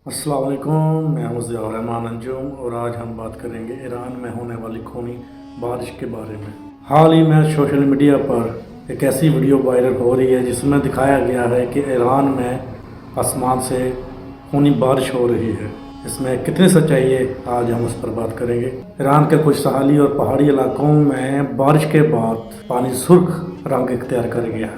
अस्सलाम वालेकुम, मैं हूं ज़िया रहमान अंजुम और आज हम बात करेंगे ईरान में होने वाली खूनी बारिश के बारे में। हाल ही में सोशल मीडिया पर एक ऐसी वीडियो वायरल हो रही है जिसमें दिखाया गया है कि ईरान में आसमान से खूनी बारिश हो रही है। इसमें कितनी सच्चाई है आज हम उस पर बात करेंगे। ईरान के कुछ सहाली और पहाड़ी इलाकों में बारिश के बाद पानी सुर्ख रंग इख्तियार कर गया।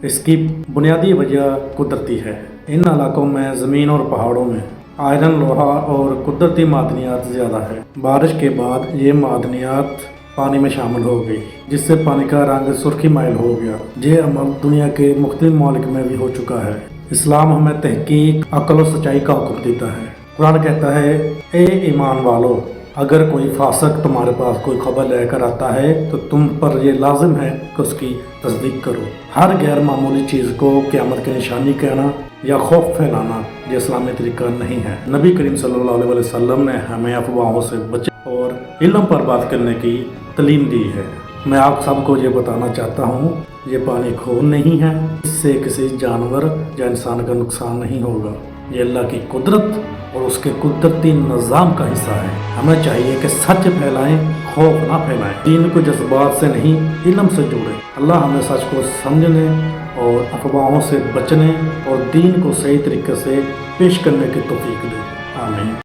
इसकी बुनियादी वजह कुदरती है। इन इलाकों में ज़मीन और पहाड़ों में आयरन, लोहा और कुदरती मादनियात ज़्यादा है। बारिश के बाद ये मादनियात पानी में शामिल हो गई, जिससे पानी का रंग सुर्खी माइल हो गया। ये अमल दुनिया के मुख्तलिफ मुल्क में भी हो चुका है। इस्लाम हमें तहकीक, अक्ल और सच्चाई का हुक्म देता है। कुरान कहता है, ए ईमान वालो, अगर कोई फासक तुम्हारे पास कोई खबर लेकर आता है तो तुम पर यह लाजिम है कि उसकी तस्दीक करो। हर गैर मामूली चीज़ को क़यामत की निशानी कहना या खौफ फैलाना ये इस्लामी तरीका नहीं है। नबी करीम सल्लल्लाहु अलैहि वसल्लम ने हमें अफवाहों से बचने और इल्म पर बात करने की तालीम दी है। मैं आप सबको ये बताना चाहता हूँ, ये पानी खून नहीं है। इससे किसी जानवर या इंसान का नुकसान नहीं होगा। ये अल्लाह की कुदरत और उसके कुदरती निज़ाम का हिस्सा है। हमें चाहिए कि सच फैलाएं, खौफ ना फैलाएं। दीन को जज्बात से नहीं, इल्म से जोड़ें। अल्लाह हमें सच को समझने और अफवाहों से बचने और दीन को सही तरीके से पेश करने की तौफीक दे। आमीन।